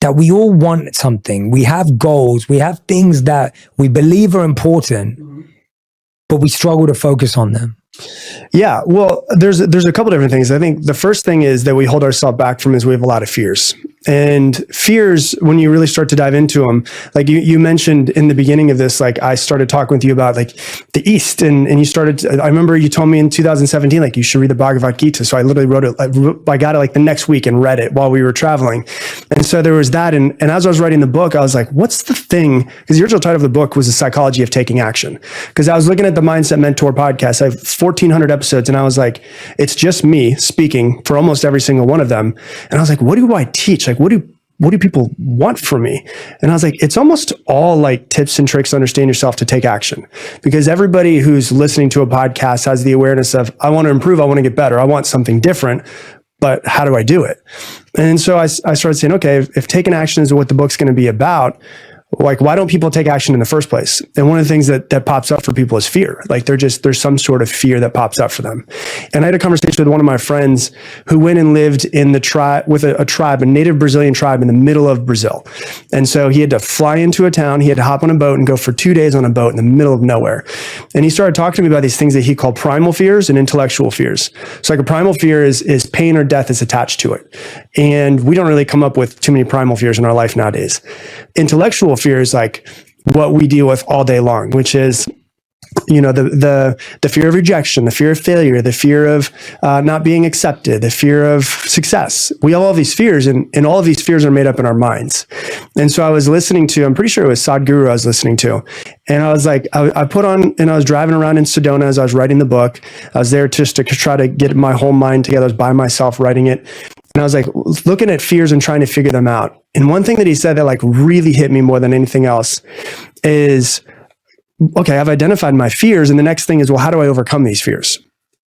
that we all want something. We have goals. We have things that we believe are important, but we struggle to focus on them. Yeah, well, there's a couple different things. I think the first thing is that we hold ourselves back from is we have a lot of fears. And fears, when you really start to dive into them, like you mentioned in the beginning of this, like I started talking with you about like the East, and you started, I remember you told me in 2017, like you should read the Bhagavad Gita. So I literally wrote it, I got it like the next week and read it while we were traveling. And so there was that. And as I was writing the book, I was like, what's the thing? Because the original title of the book was The Psychology of Taking Action. Because I was looking at the Mindset Mentor podcast. I have 1,400 episodes, and I was like, it's just me speaking for almost every single one of them. And I was like, what do I teach? Like, what do people want from me? And I was like, it's almost all like tips and tricks to understand yourself to take action. Because everybody who's listening to a podcast has the awareness of, I want to improve, I want to get better, I want something different, but how do I do it? And so I started saying, okay, if taking action is what the book's going to be about, like, why don't people take action in the first place? And one of the things that pops up for people is fear. Like there's some sort of fear that pops up for them. And I had a conversation with one of my friends who went and lived in the tribe with a tribe, a native Brazilian tribe in the middle of Brazil. And so he had to fly into a town. He had to hop on a boat and go for 2 days on a boat in the middle of nowhere. And he started talking to me about these things that he called primal fears and intellectual fears. So like a primal fear is pain or death is attached to it. And we don't really come up with too many primal fears in our life nowadays. Intellectual fear is like what we deal with all day long, which is, you know, the fear of rejection, the fear of failure, the fear of not being accepted, the fear of success. We all have these fears, and all of these fears are made up in our minds. And so I was listening to, I'm pretty sure it was Sadhguru I was listening to. And I was like, I put on, and I was driving around in Sedona as I was writing the book. I was there just to try to get my whole mind together. I was by myself writing it. And I was like looking at fears and trying to figure them out. And one thing that he said that like really hit me more than anything else is, okay, I've identified my fears. And the next thing is, well, how do I overcome these fears?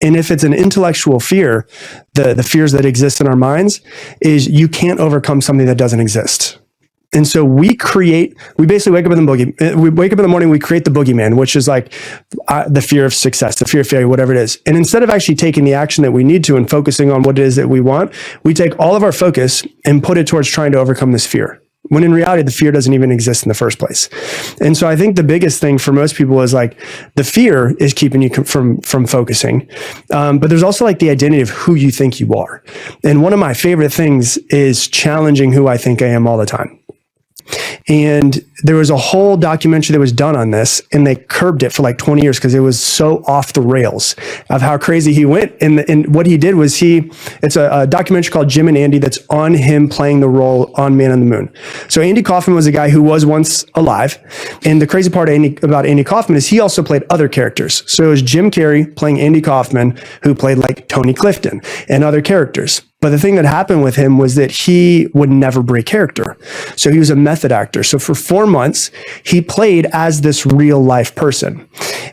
And if it's an intellectual fear, the fears that exist in our minds is you can't overcome something that doesn't exist. And so we basically wake up in the morning, we create the boogeyman, which is like the fear of success, the fear of failure, whatever it is. And instead of actually taking the action that we need to and focusing on what it is that we want, we take all of our focus and put it towards trying to overcome this fear, when in reality, the fear doesn't even exist in the first place. And so I think the biggest thing for most people is like the fear is keeping you from focusing. But there's also like the identity of who you think you are. And one of my favorite things is challenging who I think I am all the time. And there was a whole documentary that was done on this, and they curbed it for like 20 years because it was so off the rails of how crazy he went. And what he did was it's a documentary called Jim and Andy that's on him playing the role on Man on the Moon. So Andy Kaufman was a guy who was once alive. And the crazy part about Andy Kaufman is he also played other characters. So it was Jim Carrey playing Andy Kaufman, who played like Tony Clifton and other characters. But the thing that happened with him was that he would never break character. So he was a method actor. So for 4 months, he played as this real life person.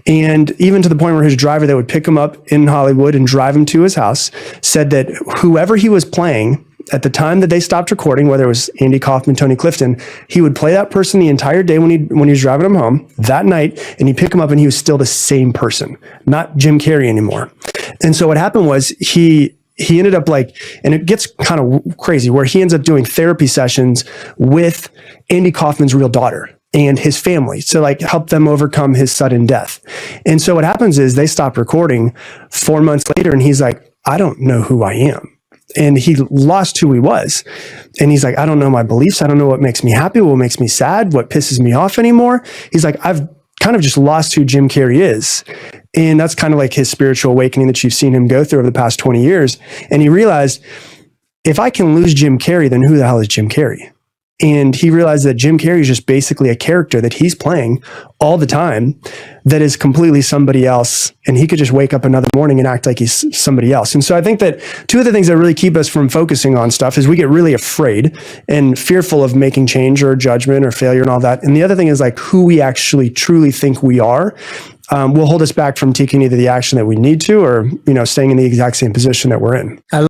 And even to the point where his driver that would pick him up in Hollywood and drive him to his house said that whoever he was playing at the time that they stopped recording, whether it was Andy Kaufman, Tony Clifton, he would play that person the entire day when he was driving him home that night, and he'd pick him up and he was still the same person, not Jim Carrey anymore. And so what happened was he ended up like, and it gets kind of crazy, where he ends up doing therapy sessions with Andy Kaufman's real daughter and his family to like help them overcome his sudden death. And so what happens is they stopped recording 4 months later, and he's like, I don't know who I am. And he lost who he was. And he's like, I don't know my beliefs. I don't know what makes me happy, what makes me sad, what pisses me off anymore. He's like, I've kind of just lost who Jim Carrey is. And that's kind of like his spiritual awakening that you've seen him go through over the past 20 years. And he realized, if I can lose Jim Carrey, then who the hell is Jim Carrey? And he realized that Jim Carrey is just basically a character that he's playing all the time that is completely somebody else. And he could just wake up another morning and act like he's somebody else. And so I think that two of the things that really keep us from focusing on stuff is we get really afraid and fearful of making change or judgment or failure and all that. And the other thing is like who we actually truly think we are will hold us back from taking either the action that we need to, or, staying in the exact same position that we're in.